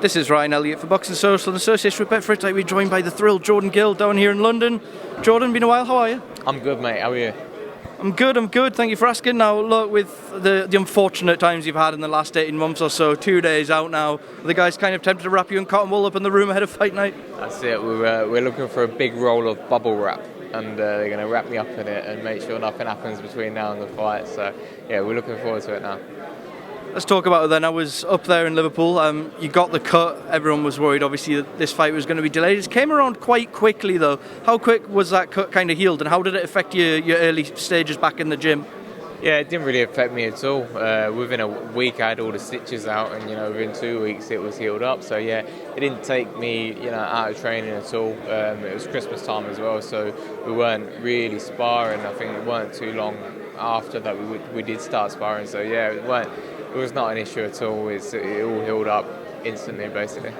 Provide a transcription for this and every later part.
This is Ryan Elliott for Boxing Social in association with Betfred. We're joined by the thrilled Jordan Gill down here in London. Jordan, been a while, how are you? I'm good, mate. How are you? I'm good. Thank you for asking. Now, look, with the unfortunate times you've had in the last 18 months or so, 2 days out now, the guys kind of tempted to wrap you in cotton wool up in the room ahead of fight night? That's it. We're looking for a big roll of bubble wrap, and they're going to wrap me up in it and make sure nothing happens between now and the fight. So, yeah, we're looking forward to it now. Let's talk about it then. I was up there in Liverpool. You got the cut. Everyone was worried, obviously, that this fight was going to be delayed. It came around quite quickly, though. How quick was that cut kind of healed, and how did it affect your early stages back in the gym? Yeah, it didn't really affect me at all. Within a week, I had all the stitches out, and within 2 weeks, it was healed up. So yeah, it didn't take me, out of training at all. It was Christmas time as well, so we weren't really sparring. I think it weren't too long after that we did start sparring. So yeah, it was not an issue at all. It all healed up instantly, basically.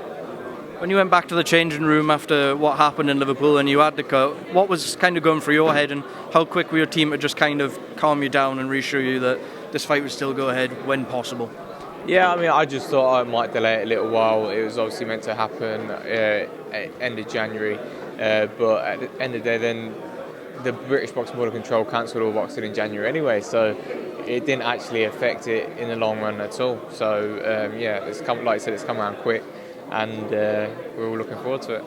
When you went back to the changing room after what happened in Liverpool and you had the cut, what was kind of going through your head, and how quick were your team to just kind of calm you down and reassure you that this fight would still go ahead when possible? Yeah, I mean, I just thought I might delay it a little while. It was obviously meant to happen end of January, but at the end of the day, then the British Boxing Board of Control cancelled all boxing in January anyway, so it didn't actually affect it in the long run at all. So yeah, like I said, it's come around quick, and we're all looking forward to it.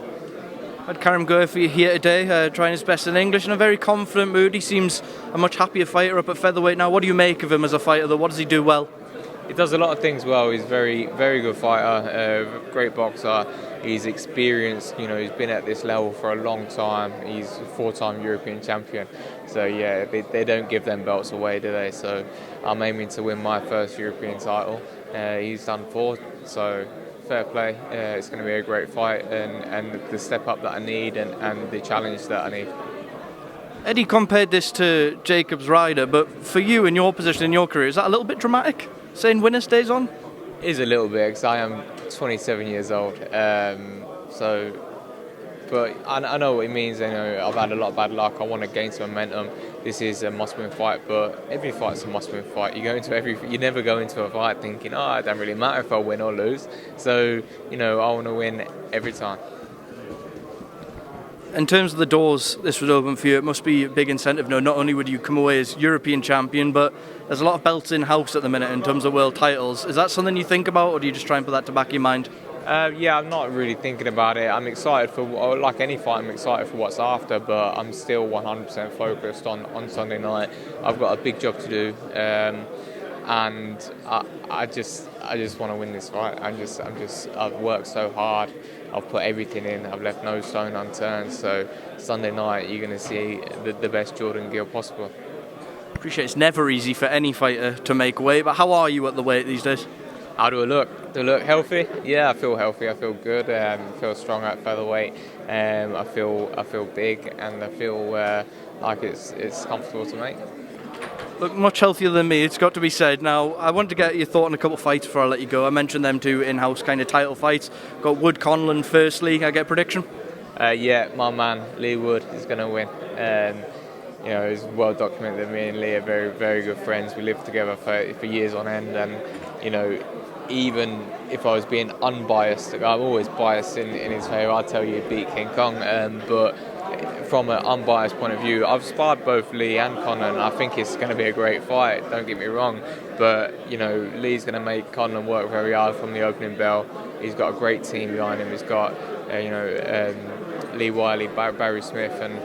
Had Karim Guerfi here today, trying his best in English, in a very confident mood. He seems a much happier fighter up at featherweight now. What do you make of him as a fighter, though? What does he do well? He does a lot of things well. He's very, very good fighter, great boxer. He's experienced, he's been at this level for a long time. He's a 4-time European champion. So yeah, they don't give them belts away, do they? So I'm aiming to win my first European title. He's done 4, so fair play. It's going to be a great fight, and the step up that I need and the challenge that I need. Eddie compared this to Jacob's Ryder, but for you, in your position in your career, is that a little bit dramatic, saying winner stays on? It is a little bit, because I am 27 years old. But I know what it means. I've had a lot of bad luck. I want to gain some momentum. This is a must-win fight, but every fight's a must-win fight. You never go into a fight thinking, it doesn't really matter if I win or lose. So, I want to win every time. In terms of the doors this would open for you, it must be a big incentive. No, not only would you come away as European champion, but there's a lot of belts in-house at the minute in terms of world titles. Is that something you think about, or do you just try and put that to back of your mind? Yeah, I'm not really thinking about it. I'm excited like any fight, I'm excited for what's after, but I'm still 100% focused on Sunday night. I've got a big job to do, and I just want to win this fight. I've worked so hard. I've put everything in. I've left no stone unturned. So Sunday night, you're going to see the best Jordan Gill possible. Appreciate it's never easy for any fighter to make weight, but how are you at the weight these days? How do I look? Do I look healthy? Yeah, I feel healthy. I feel good. I feel strong at featherweight. I feel big, and I feel like it's comfortable to make. Look, much healthier than me, it's got to be said. Now, I want to get your thought on a couple of fights before I let you go. I mentioned them 2 in-house kind of title fights. Got Wood-Conlan firstly. Can I get a prediction? Yeah, my man, Lee Wood, is going to win. It's well documented that me and Lee are very, very good friends. We lived together for years on end, and, even if I was being unbiased, I'm always biased in his favour. I'd tell you beat King Kong, but from an unbiased point of view, I've sparred both Lee and Conlan. I think it's going to be a great fight, don't get me wrong, but Lee's going to make Conlan work very hard from the opening bell. He's got a great team behind him. He's got Lee Wiley, Barry Smith, and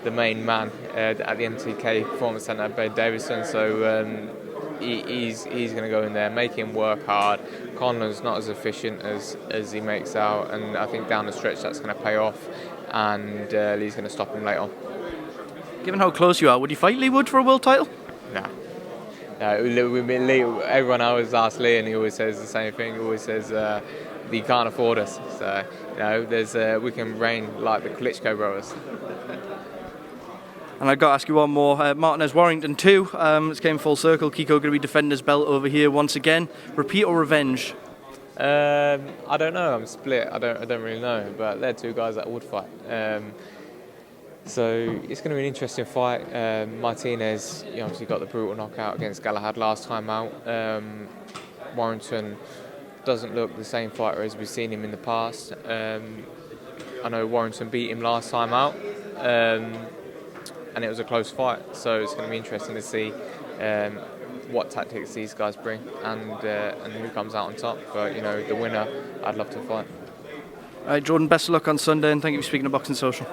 the main man at the MTK Performance Centre, Ben Davison. So he's going to go in there, make him work hard. Conlan's not as efficient as he makes out, and I think down the stretch that's going to pay off, and Lee's going to stop him late on. Given how close you are, would you fight Lee Wood for a world title? No, Lee, everyone always asks Lee, and he always says the same thing. He always says he can't afford us. So we can reign like the Klitschko brothers. And I've got to ask you one more. Martinez-Warrington 2. It's came full circle. Kiko going to be defending his belt over here once again. Repeat or revenge? I don't know. I'm split. I don't really know. But they're 2 guys that would fight. So it's going to be an interesting fight. Martinez, obviously got the brutal knockout against Galahad last time out. Warrington doesn't look the same fighter as we've seen him in the past. I know Warrington beat him last time out, and it was a close fight. So it's going to be interesting to see what tactics these guys bring and who comes out on top. But the winner, I'd love to fight. All right, Jordan, best of luck on Sunday, and thank you for speaking to Boxing Social.